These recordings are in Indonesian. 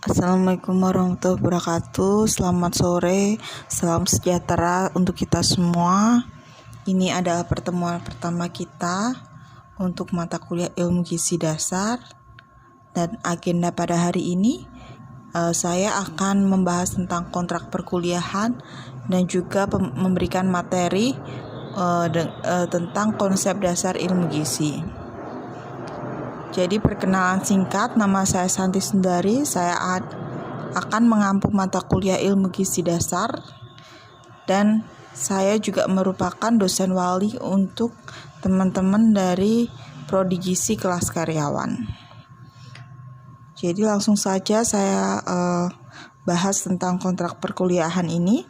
Assalamualaikum warahmatullahi wabarakatuh. Selamat sore, salam sejahtera untuk kita semua. Ini adalah pertemuan pertama kita untuk mata kuliah ilmu gizi dasar. Dan agenda pada hari ini, saya akan membahas tentang kontrak perkuliahan dan juga memberikan materi tentang konsep dasar ilmu gizi. Jadi perkenalan singkat, nama saya Santi Sundari. Saya akan mengampu mata kuliah ilmu gizi dasar dan saya juga merupakan dosen wali untuk teman-teman dari prodi gizi kelas karyawan. Jadi langsung saja saya bahas tentang kontrak perkuliahan ini.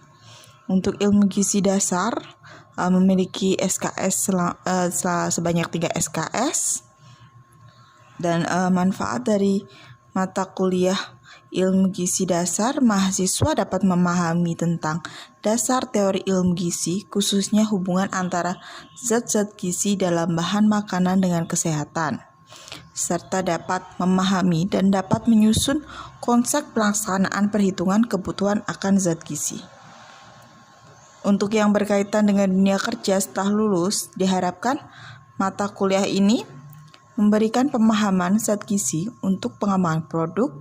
Untuk ilmu gizi dasar memiliki SKS sebanyak 3 SKS. Dan manfaat dari mata kuliah ilmu gizi dasar, mahasiswa dapat memahami tentang dasar teori ilmu gizi, khususnya hubungan antara zat-zat gizi dalam bahan makanan dengan kesehatan, serta dapat memahami dan dapat menyusun konsep pelaksanaan perhitungan kebutuhan akan zat gizi. Untuk yang berkaitan dengan dunia kerja setelah lulus, diharapkan mata kuliah ini memberikan pemahaman zat gizi untuk pengembangan produk,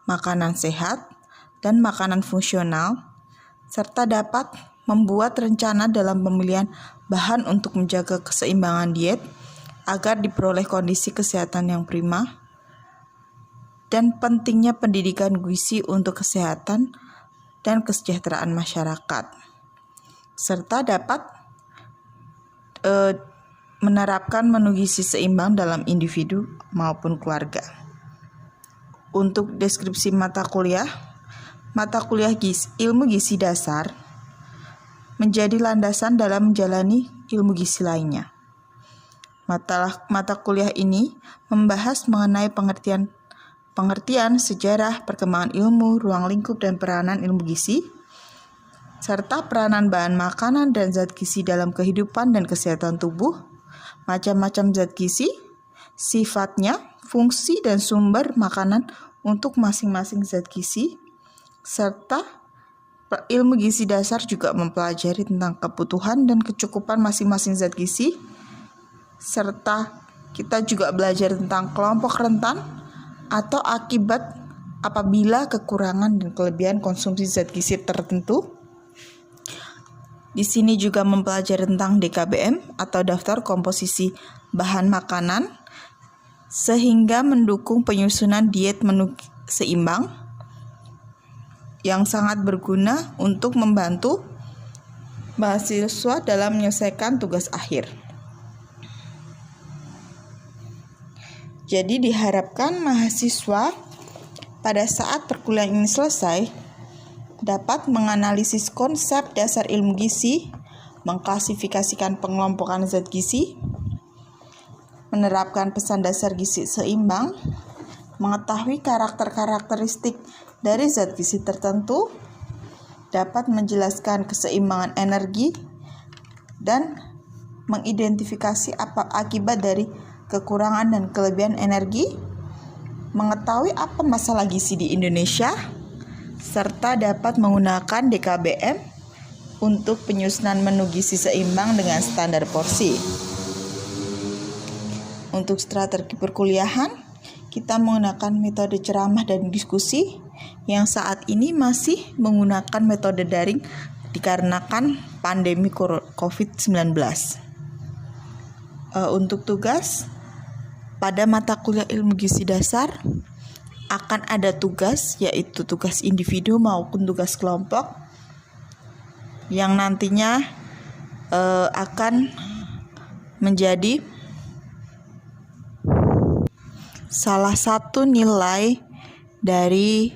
makanan sehat, dan makanan fungsional, serta dapat membuat rencana dalam pemilihan bahan untuk menjaga keseimbangan diet agar diperoleh kondisi kesehatan yang prima, dan pentingnya pendidikan gizi untuk kesehatan dan kesejahteraan masyarakat, serta dapat menerapkan menu gizi seimbang dalam individu maupun keluarga. Untuk deskripsi mata kuliah ilmu gizi dasar menjadi landasan dalam menjalani ilmu gizi lainnya. Mata kuliah ini membahas mengenai pengertian sejarah, perkembangan ilmu, ruang lingkup dan peranan ilmu gizi, serta peranan bahan makanan dan zat gizi dalam kehidupan dan kesehatan tubuh, macam-macam zat gizi, sifatnya, fungsi dan sumber makanan untuk masing-masing zat gizi, serta ilmu gizi dasar juga mempelajari tentang kebutuhan dan kecukupan masing-masing zat gizi, serta kita juga belajar tentang kelompok rentan atau akibat apabila kekurangan dan kelebihan konsumsi zat gizi tertentu. Di sini juga mempelajari tentang DKBM atau daftar komposisi bahan makanan sehingga mendukung penyusunan diet menu seimbang yang sangat berguna untuk membantu mahasiswa dalam menyelesaikan tugas akhir. Jadi diharapkan mahasiswa pada saat perkuliahan ini selesai dapat menganalisis konsep dasar ilmu gizi, mengklasifikasikan pengelompokan zat gizi, menerapkan pesan dasar gizi seimbang, mengetahui karakteristik dari zat gizi tertentu, dapat menjelaskan keseimbangan energi, dan mengidentifikasi apa akibat dari kekurangan dan kelebihan energi, mengetahui apa masalah gizi di Indonesia, serta dapat menggunakan DKBM untuk penyusunan menu gizi seimbang dengan standar porsi. Untuk strategi perkuliahan, kita menggunakan metode ceramah dan diskusi yang saat ini masih menggunakan metode daring dikarenakan pandemi COVID-19. Untuk tugas, pada mata kuliah ilmu gizi dasar, akan ada tugas, yaitu tugas individu maupun tugas kelompok yang nantinya akan menjadi salah satu nilai dari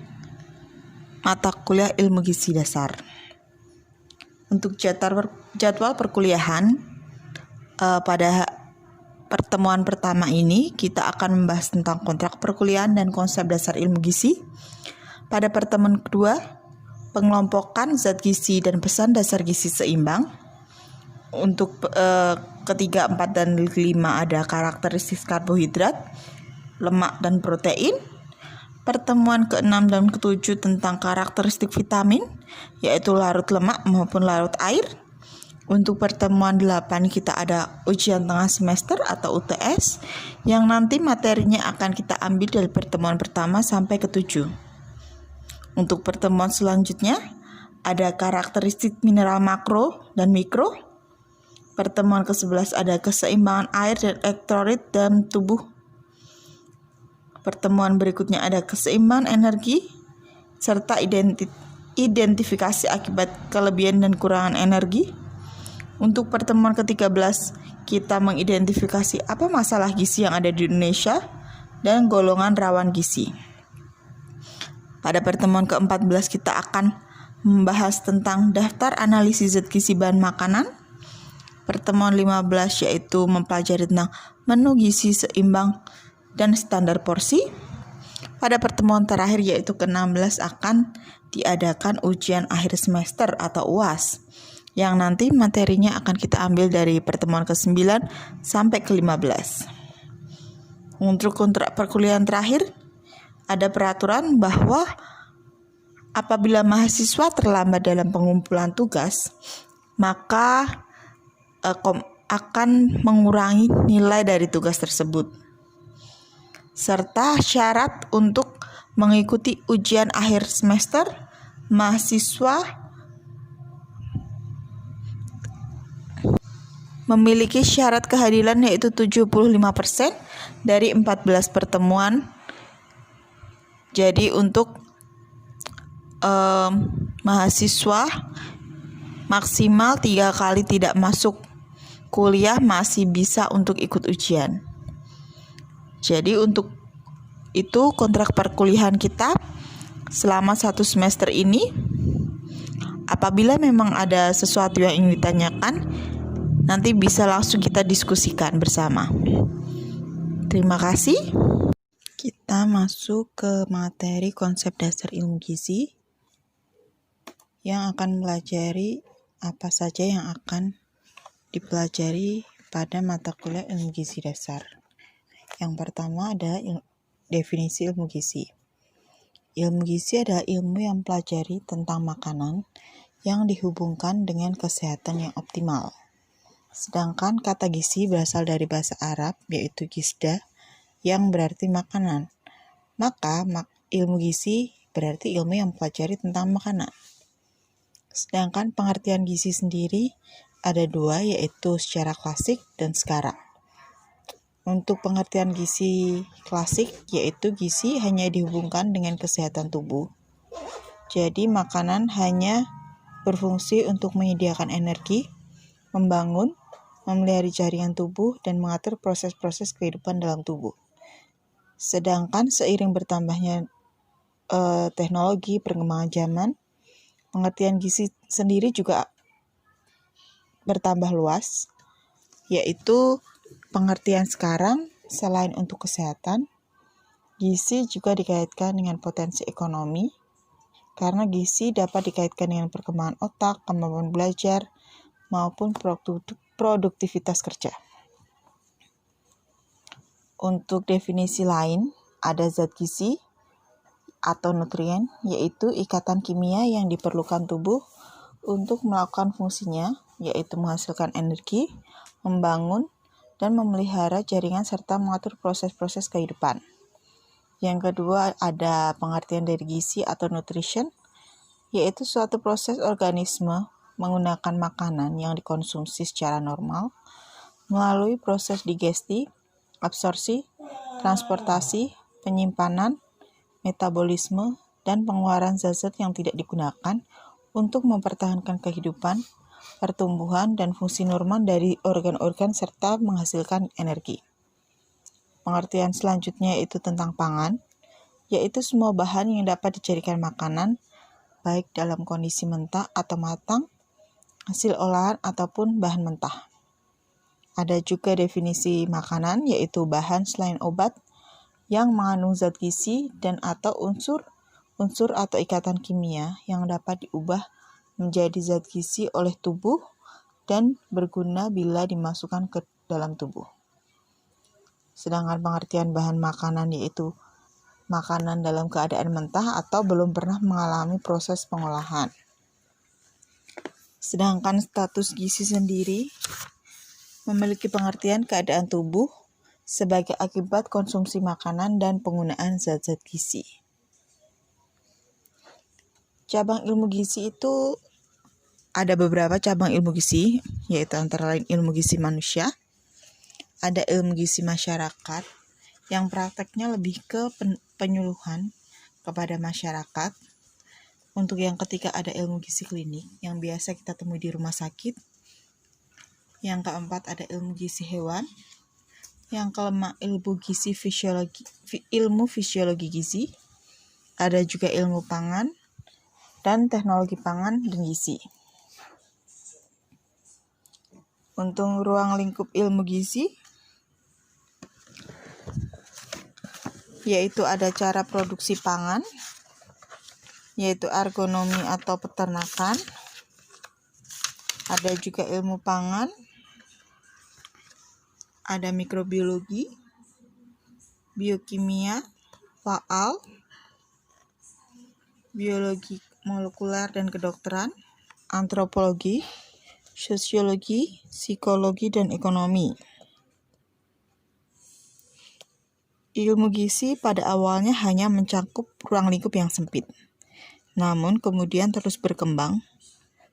mata kuliah ilmu gizi dasar. Untuk jadwal perkuliahan pada pertemuan pertama ini kita akan membahas tentang kontrak perkuliahan dan konsep dasar ilmu gizi. Pada pertemuan kedua, pengelompokan zat gizi dan pesan dasar gizi seimbang. Untuk ketiga, 4, dan 5 ada karakteristik karbohidrat, lemak dan protein. pertemuan ke-6 dan ke-7 tentang karakteristik vitamin, yaitu larut lemak maupun larut air. Untuk pertemuan 8 kita ada ujian tengah semester atau UTS, yang nanti materinya akan kita ambil dari pertemuan pertama sampai ke-7. Untuk pertemuan selanjutnya ada karakteristik mineral makro dan mikro. Pertemuan ke-11 ada keseimbangan air dan elektrolit dalam tubuh. Pertemuan berikutnya ada keseimbangan energi serta identifikasi akibat kelebihan dan kurangan energi. Untuk pertemuan ke-13 kita mengidentifikasi apa masalah gizi yang ada di Indonesia dan golongan rawan gizi. Pada pertemuan ke-14 kita akan membahas tentang daftar analisis zat gizi bahan makanan. Pertemuan 15 yaitu mempelajari tentang menu gizi seimbang dan standar porsi. Pada pertemuan terakhir yaitu ke-16 akan diadakan ujian akhir semester atau UAS, yang nanti materinya akan kita ambil dari pertemuan ke-9 sampai ke-15. Untuk kontrak perkuliahan terakhir, ada peraturan bahwa apabila mahasiswa terlambat dalam pengumpulan tugas, maka akan mengurangi nilai dari tugas tersebut. Serta syarat untuk mengikuti ujian akhir semester, mahasiswa memiliki syarat kehadiran yaitu 75% dari 14 pertemuan. Jadi untuk mahasiswa maksimal 3 kali tidak masuk kuliah masih bisa untuk ikut ujian. Jadi untuk itu kontrak perkuliahan kita selama 1 semester ini, apabila memang ada sesuatu yang ingin ditanyakan, nanti bisa langsung kita diskusikan bersama. Terima kasih. Kita masuk ke materi konsep dasar ilmu gizi yang akan mempelajari apa saja yang akan dipelajari pada mata kuliah ilmu gizi dasar. Yang pertama ada definisi ilmu gizi. Ilmu gizi adalah ilmu yang mempelajari tentang makanan yang dihubungkan dengan kesehatan yang optimal. Sedangkan kata gizi berasal dari bahasa Arab yaitu gisda yang berarti makanan. Maka ilmu gizi berarti ilmu yang mempelajari tentang makanan. Sedangkan pengertian gizi sendiri ada 2 yaitu secara klasik dan sekarang. Untuk pengertian gizi klasik yaitu gizi hanya dihubungkan dengan kesehatan tubuh. Jadi makanan hanya berfungsi untuk menyediakan energi, membangun, memelihara jaringan tubuh, dan mengatur proses-proses kehidupan dalam tubuh. Sedangkan seiring bertambahnya teknologi, perkembangan zaman, pengertian gizi sendiri juga bertambah luas, yaitu pengertian sekarang selain untuk kesehatan, gizi juga dikaitkan dengan potensi ekonomi, karena gizi dapat dikaitkan dengan perkembangan otak, kemampuan belajar, maupun produktivitas kerja. Untuk definisi lain, ada zat gizi atau nutrien, yaitu ikatan kimia yang diperlukan tubuh untuk melakukan fungsinya, yaitu menghasilkan energi, membangun, dan memelihara jaringan serta mengatur proses-proses kehidupan. Yang kedua ada pengertian dari gizi atau nutrition, yaitu suatu proses organisme menggunakan makanan yang dikonsumsi secara normal melalui proses digesti, absorpsi, transportasi, penyimpanan, metabolisme, dan pengeluaran zat-zat yang tidak digunakan untuk mempertahankan kehidupan, pertumbuhan, dan fungsi normal dari organ-organ serta menghasilkan energi. Pengertian selanjutnya yaitu tentang pangan, yaitu semua bahan yang dapat dijadikan makanan, baik dalam kondisi mentah atau matang, hasil olahan ataupun bahan mentah. Ada juga definisi makanan, yaitu bahan selain obat yang mengandung zat gizi dan atau unsur atau ikatan kimia yang dapat diubah menjadi zat gizi oleh tubuh dan berguna bila dimasukkan ke dalam tubuh. Sedangkan pengertian bahan makanan yaitu makanan dalam keadaan mentah atau belum pernah mengalami proses pengolahan. Sedangkan status gizi sendiri memiliki pengertian keadaan tubuh sebagai akibat konsumsi makanan dan penggunaan zat-zat gizi. Cabang ilmu gizi itu ada beberapa cabang ilmu gizi, yaitu antara lain ilmu gizi manusia, ada ilmu gizi masyarakat, yang prakteknya lebih ke penyuluhan kepada masyarakat. Untuk yang ketiga ada ilmu gizi klinik, yang biasa kita temui di rumah sakit. Yang keempat ada ilmu gizi hewan. Yang kelima ilmu fisiologi gizi. Ada juga ilmu pangan dan teknologi pangan dan gizi. Untuk ruang lingkup ilmu gizi, yaitu ada cara produksi pangan, yaitu ergonomi atau peternakan. Ada juga ilmu pangan, ada mikrobiologi, biokimia, faal, biologi molekuler dan kedokteran, antropologi, sosiologi, psikologi, dan ekonomi. Ilmu gizi pada awalnya hanya mencakup ruang lingkup yang sempit, namun kemudian terus berkembang,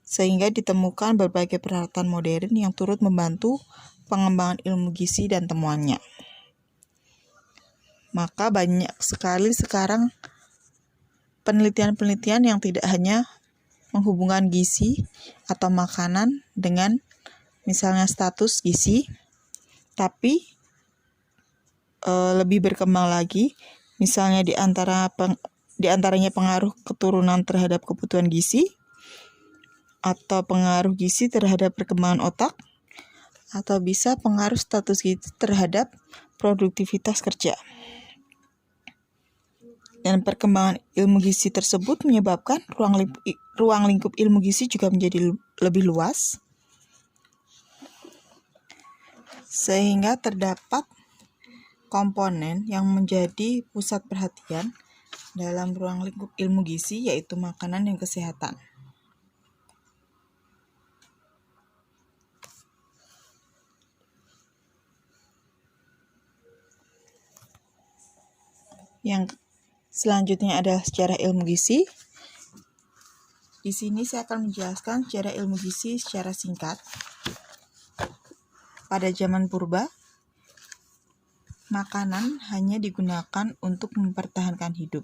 sehingga ditemukan berbagai peralatan modern yang turut membantu pengembangan ilmu gizi dan temuannya. Maka banyak sekali sekarang penelitian-penelitian yang tidak hanya menghubungkan gizi atau makanan dengan misalnya status gizi, tapi lebih berkembang lagi, misalnya di antaranya pengaruh keturunan terhadap kebutuhan gizi, atau pengaruh gizi terhadap perkembangan otak, atau bisa pengaruh status gizi terhadap produktivitas kerja. Dan perkembangan ilmu gizi tersebut menyebabkan ruang lingkup ilmu gizi juga menjadi lebih luas, sehingga terdapat komponen yang menjadi pusat perhatian dalam ruang lingkup ilmu gizi, yaitu makanan dan kesehatan. Yang selanjutnya adalah sejarah ilmu gizi. Di sini saya akan menjelaskan sejarah ilmu gizi secara singkat. Pada zaman purba, makanan hanya digunakan untuk mempertahankan hidup.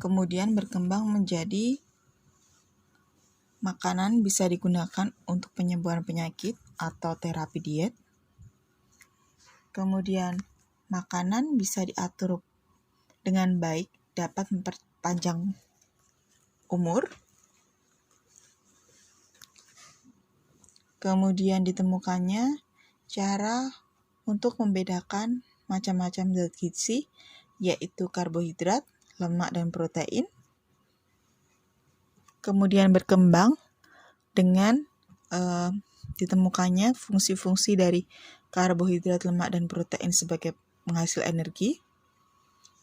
Kemudian berkembang menjadi makanan bisa digunakan untuk penyembuhan penyakit atau terapi diet. Kemudian makanan bisa diatur dengan baik, dapat memperpanjang umur. Kemudian ditemukannya cara untuk membedakan macam-macam zat gizi, yaitu karbohidrat, lemak, dan protein. Kemudian berkembang dengan ditemukannya fungsi-fungsi dari karbohidrat, lemak, dan protein sebagai penghasil energi.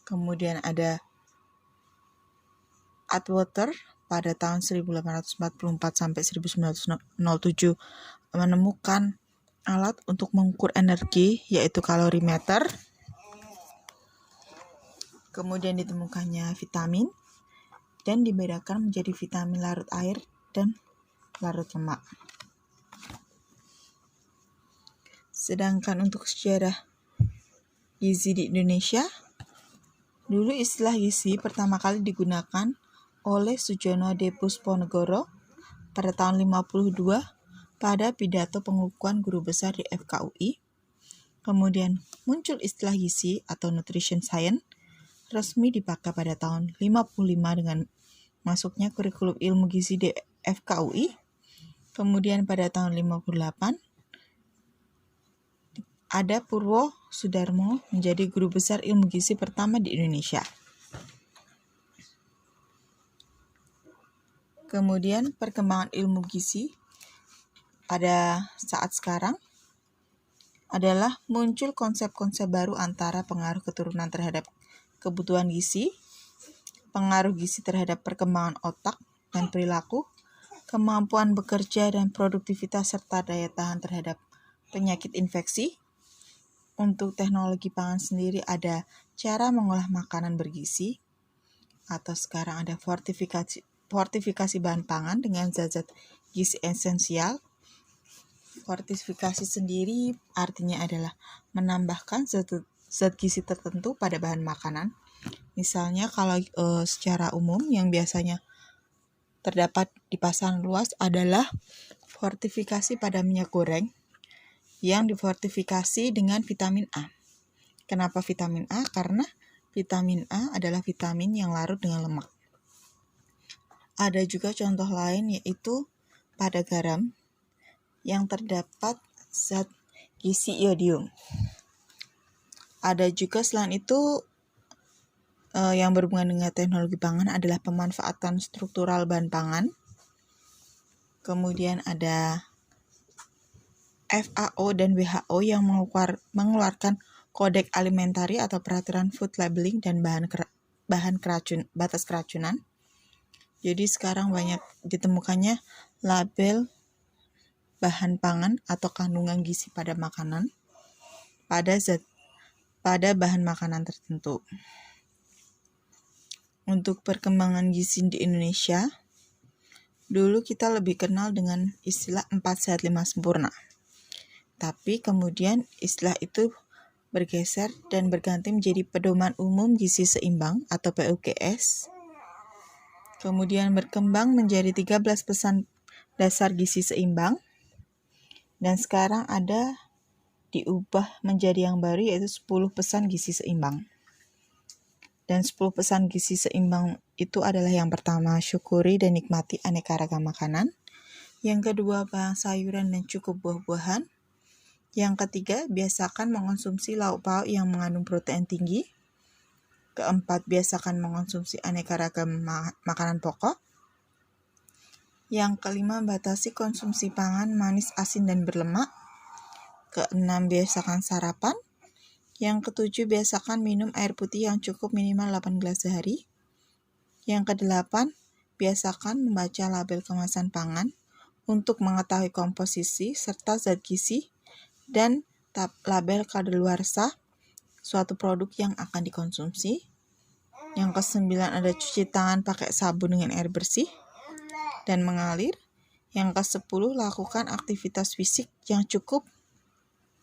Kemudian ada Atwater pada tahun 1844 sampai 1907 menemukan alat untuk mengukur energi, yaitu kalorimeter. Kemudian ditemukannya vitamin dan dibedakan menjadi vitamin larut air dan larut lemak. Sedangkan untuk sejarah gizi di Indonesia, dulu istilah gizi pertama kali digunakan oleh Sujono D. Pusponegoro pada tahun 52 pada pidato pengukuhan guru besar di FKUI. Kemudian muncul istilah gizi atau nutrition science resmi dipakai pada tahun 55 dengan masuknya kurikulum ilmu gizi di FKUI. Kemudian pada tahun 58 ada Purwo Sudarmo menjadi guru besar ilmu gizi pertama di Indonesia. Kemudian perkembangan ilmu gizi pada saat sekarang adalah muncul konsep-konsep baru antara pengaruh keturunan terhadap kebutuhan gizi, pengaruh gizi terhadap perkembangan otak dan perilaku, kemampuan bekerja dan produktivitas serta daya tahan terhadap penyakit infeksi. Untuk teknologi pangan sendiri ada cara mengolah makanan bergizi, atau sekarang ada fortifikasi bahan pangan dengan zat-zat gizi esensial. Fortifikasi sendiri artinya adalah menambahkan zat gizi tertentu pada bahan makanan. Misalnya kalau secara umum yang biasanya terdapat di pasaran luas adalah fortifikasi pada minyak goreng yang difortifikasi dengan vitamin A. Kenapa vitamin A? Karena vitamin A adalah vitamin yang larut dengan lemak. Ada juga contoh lain yaitu pada garam yang terdapat zat gizi iodium. Ada juga selain itu yang berhubungan dengan teknologi pangan adalah pemanfaatan struktural bahan pangan. Kemudian ada FAO dan WHO yang mengeluarkan Kodeks Alimentari atau Peraturan Food Labeling dan batas keracunan. Jadi sekarang banyak ditemukannya label bahan pangan atau kandungan gizi pada makanan pada bahan makanan tertentu. Untuk perkembangan gizi di Indonesia, dulu kita lebih kenal dengan istilah 4 sehat 5 sempurna. Tapi kemudian istilah itu bergeser dan berganti menjadi Pedoman Umum Gizi Seimbang atau PUGS. Kemudian berkembang menjadi 13 pesan dasar gizi seimbang. Dan sekarang ada diubah menjadi yang baru yaitu 10 pesan gizi seimbang. Dan 10 pesan gizi seimbang itu adalah yang pertama, syukuri dan nikmati aneka ragam makanan. Yang kedua, banyak sayuran dan cukup buah-buahan. Yang ketiga, biasakan mengonsumsi lauk pauk yang mengandung protein tinggi. Keempat, biasakan mengonsumsi aneka ragam makanan pokok. Yang kelima, batasi konsumsi pangan manis, asin, dan berlemak. Keenam, biasakan sarapan. Yang ketujuh, biasakan minum air putih yang cukup minimal 8 gelas sehari. Yang kedelapan, biasakan membaca label kemasan pangan untuk mengetahui komposisi serta zat gizi dan label kadaluarsa suatu produk yang akan dikonsumsi. Yang kesembilan ada cuci tangan pakai sabun dengan air bersih dan mengalir. Yang ke-10 lakukan aktivitas fisik yang cukup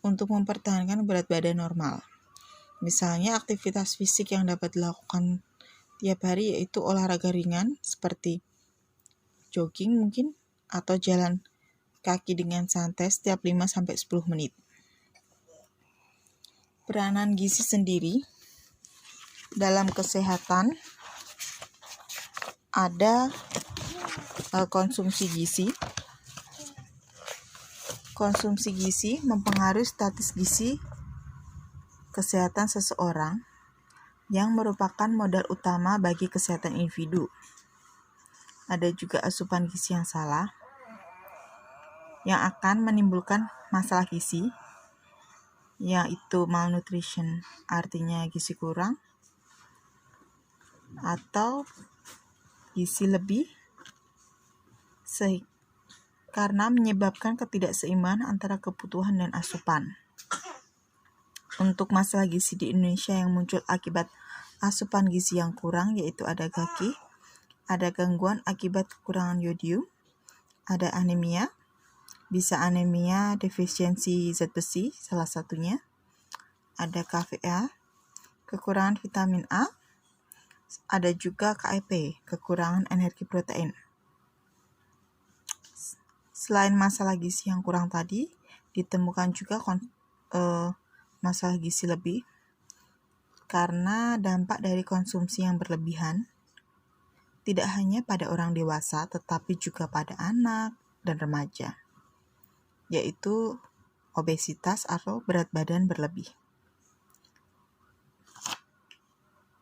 untuk mempertahankan berat badan normal. Misalnya aktivitas fisik yang dapat dilakukan tiap hari yaitu olahraga ringan seperti jogging mungkin atau jalan kaki dengan santai setiap 5-10 menit. Peranan gizi sendiri dalam kesehatan ada konsumsi gizi. Konsumsi gizi mempengaruhi status gizi kesehatan seseorang yang merupakan modal utama bagi kesehatan individu. Ada juga asupan gizi yang salah yang akan menimbulkan masalah gizi, yaitu malnutrition, artinya gizi kurang, atau gizi lebih, karena menyebabkan ketidakseimbangan antara kebutuhan dan asupan. Untuk masalah gizi di Indonesia yang muncul akibat asupan gizi yang kurang, yaitu ada GAGI, ada gangguan akibat kekurangan yodium, ada anemia, bisa anemia defisiensi zat besi salah satunya, ada KVA, kekurangan vitamin A, ada juga KEP, kekurangan energi protein. Selain masalah gizi yang kurang tadi, ditemukan juga masalah gizi lebih karena dampak dari konsumsi yang berlebihan tidak hanya pada orang dewasa tetapi juga pada anak dan remaja, yaitu obesitas atau berat badan berlebih.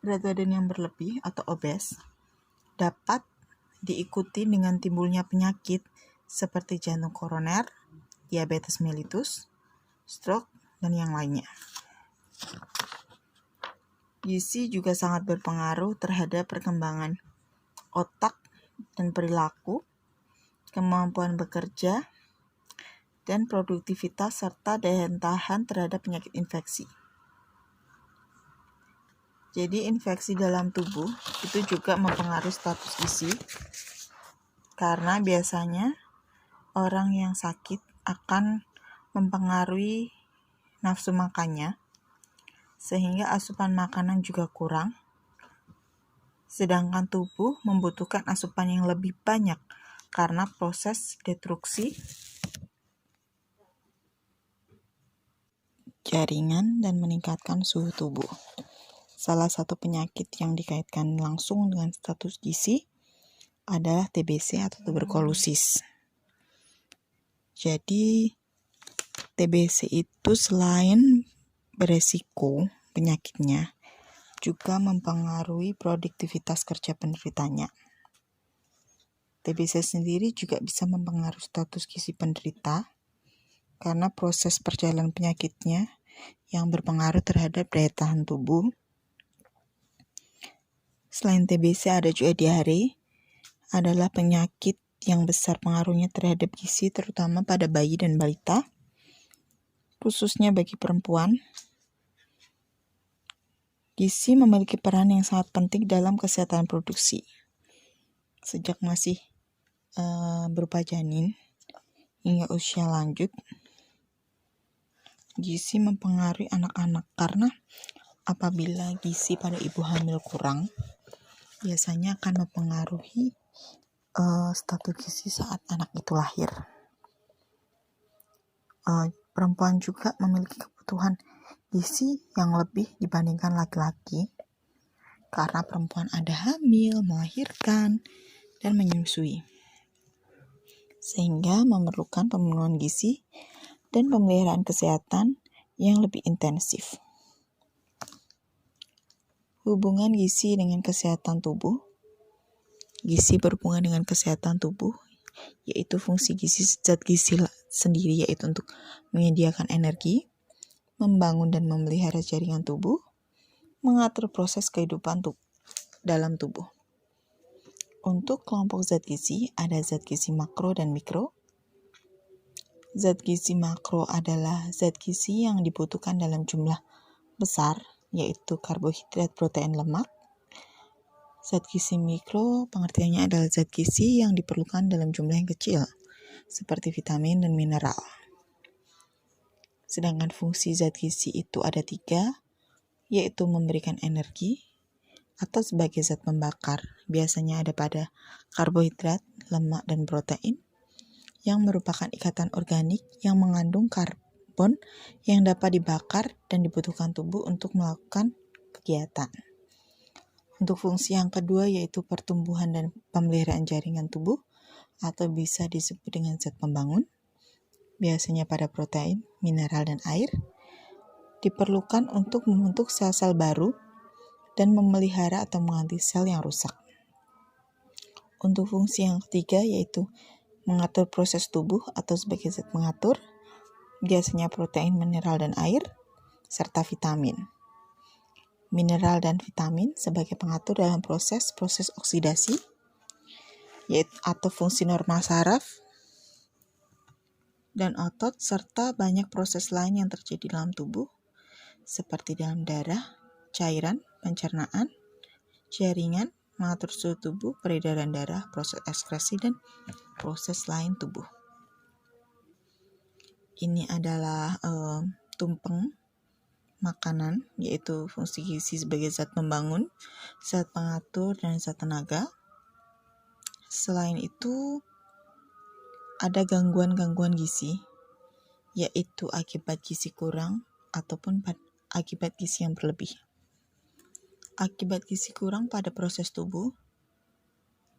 Berat badan yang berlebih atau obes dapat diikuti dengan timbulnya penyakit seperti jantung koroner, diabetes mellitus, stroke, dan yang lainnya. Gizi juga sangat berpengaruh terhadap perkembangan otak dan perilaku, kemampuan bekerja, dan produktivitas serta daya tahan terhadap penyakit infeksi. Jadi infeksi dalam tubuh itu juga mempengaruhi status gizi, karena biasanya orang yang sakit akan mempengaruhi nafsu makannya, sehingga asupan makanan juga kurang, sedangkan tubuh membutuhkan asupan yang lebih banyak karena proses detruksi jaringan dan meningkatkan suhu tubuh. Salah satu penyakit yang dikaitkan langsung dengan status gizi adalah TBC atau tuberkulosis. Jadi TBC itu selain beresiko penyakitnya, juga mempengaruhi produktivitas kerja penderitanya. TBC sendiri juga bisa mempengaruhi status gizi penderita karena proses perjalanan penyakitnya yang berpengaruh terhadap daya tahan tubuh. Selain TBC ada juga diare, adalah penyakit yang besar pengaruhnya terhadap gizi terutama pada bayi dan balita, khususnya bagi perempuan. Gizi memiliki peran yang sangat penting dalam kesehatan reproduksi. Sejak masih berupa janin hingga usia lanjut, gizi mempengaruhi anak-anak karena apabila gizi pada ibu hamil kurang, biasanya akan mempengaruhi status gizi saat anak itu lahir. Perempuan juga memiliki kebutuhan gizi yang lebih dibandingkan laki-laki karena perempuan ada hamil, melahirkan, dan menyusui, sehingga memerlukan pemenuhan gizi dan pemeliharaan kesehatan yang lebih intensif. Hubungan gizi dengan kesehatan tubuh. Gizi berhubungan dengan kesehatan tubuh, yaitu fungsi gizi zat gizi sendiri yaitu untuk menyediakan energi, membangun dan memelihara jaringan tubuh, mengatur proses kehidupan dalam tubuh. Untuk kelompok zat gizi, ada zat gizi makro dan mikro. Zat gizi makro adalah zat gizi yang dibutuhkan dalam jumlah besar, yaitu karbohidrat, protein, lemak. Zat gizi mikro pengertiannya adalah zat gizi yang diperlukan dalam jumlah yang kecil, seperti vitamin dan mineral. Sedangkan fungsi zat gizi itu ada 3, yaitu memberikan energi atau sebagai zat pembakar. Biasanya ada pada karbohidrat, lemak, dan protein, yang merupakan ikatan organik yang mengandung karbon yang dapat dibakar dan dibutuhkan tubuh untuk melakukan kegiatan. Untuk fungsi yang kedua yaitu pertumbuhan dan pemeliharaan jaringan tubuh atau bisa disebut dengan zat pembangun, biasanya pada protein, mineral, dan air, diperlukan untuk membentuk sel-sel baru dan memelihara atau mengganti sel yang rusak. Untuk fungsi yang ketiga yaitu mengatur proses tubuh atau sebagai zat pengatur, biasanya protein, mineral, dan air, serta vitamin. Mineral dan vitamin sebagai pengatur dalam proses oksidasi, yaitu atau fungsi normal saraf dan otot, serta banyak proses lain yang terjadi dalam tubuh, seperti dalam darah, cairan, pencernaan, jaringan, mengatur suhu tubuh, peredaran darah, proses ekskresi, dan proses lain tubuh. Ini adalah tumpeng makanan, yaitu fungsi gizi sebagai zat pembangun, zat pengatur, dan zat tenaga. Selain itu, ada gangguan-gangguan gizi, yaitu akibat gizi kurang ataupun akibat gizi yang berlebih. Akibat gizi kurang pada proses tubuh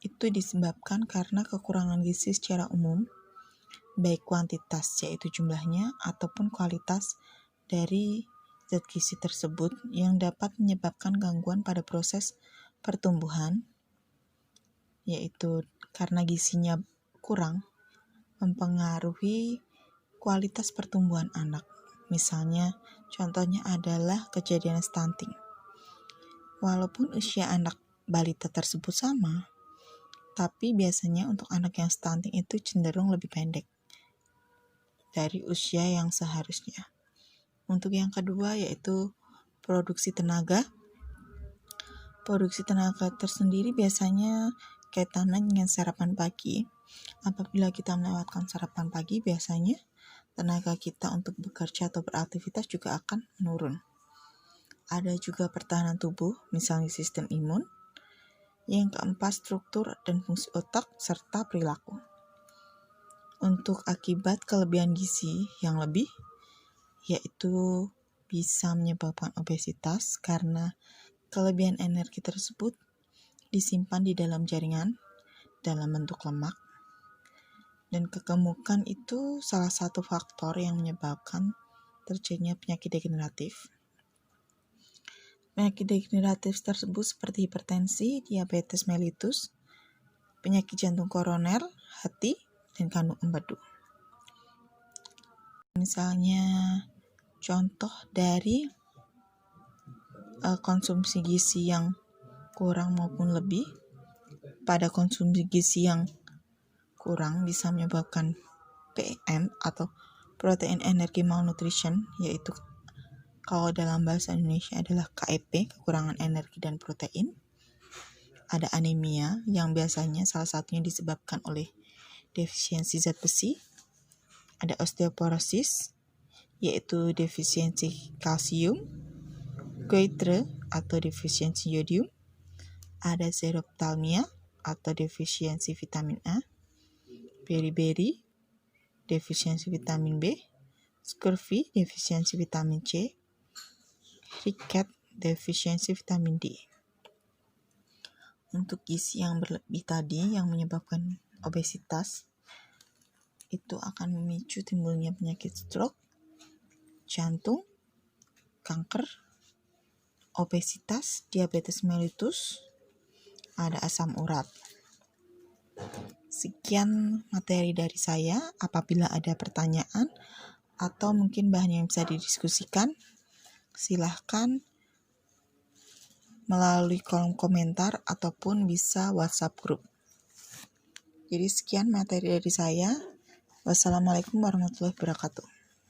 itu disebabkan karena kekurangan gizi secara umum, baik kuantitas yaitu jumlahnya ataupun kualitas dari zat gizi tersebut yang dapat menyebabkan gangguan pada proses pertumbuhan, yaitu karena gizinya kurang mempengaruhi kualitas pertumbuhan anak. Misalnya, contohnya adalah kejadian stunting. Walaupun usia anak balita tersebut sama, tapi biasanya untuk anak yang stunting itu cenderung lebih pendek dari usia yang seharusnya. Untuk yang kedua yaitu produksi tenaga. Produksi tenaga tersendiri biasanya kaitannya dengan sarapan pagi. Apabila kita melewatkan sarapan pagi, biasanya tenaga kita untuk bekerja atau beraktivitas juga akan menurun. Ada juga pertahanan tubuh, misalnya sistem imun. Yang keempat, struktur dan fungsi otak serta perilaku. Untuk akibat kelebihan gizi yang lebih, yaitu bisa menyebabkan obesitas karena kelebihan energi tersebut disimpan di dalam jaringan dalam bentuk lemak. Dan kegemukan itu salah satu faktor yang menyebabkan terjadinya penyakit degeneratif. Penyakit degeneratif tersebut seperti hipertensi, diabetes mellitus, penyakit jantung koroner, hati, dan kandung empedu. Misalnya contoh dari konsumsi gizi yang kurang maupun lebih. Pada konsumsi gizi yang kurang bisa menyebabkan PM atau protein energi malnutrition, yaitu kalau dalam bahasa Indonesia adalah KEP, kekurangan energi dan protein. Ada anemia yang biasanya salah satunya disebabkan oleh defisiensi zat besi. Ada osteoporosis, yaitu defisiensi kalsium. Goitre atau defisiensi yodium. Ada xerophthalmia atau defisiensi vitamin A. Beriberi, defisiensi vitamin B. Scurvy, defisiensi vitamin C. Ricket, defisiensi vitamin D. Untuk gizi yang berlebih tadi yang menyebabkan obesitas, itu akan memicu timbulnya penyakit stroke, jantung, kanker, obesitas, diabetes mellitus, ada asam urat. Sekian materi dari saya. Apabila ada pertanyaan atau mungkin bahan yang bisa didiskusikan, silahkan melalui kolom komentar ataupun bisa WhatsApp grup. Jadi sekian materi dari saya. Wassalamualaikum warahmatullahi wabarakatuh.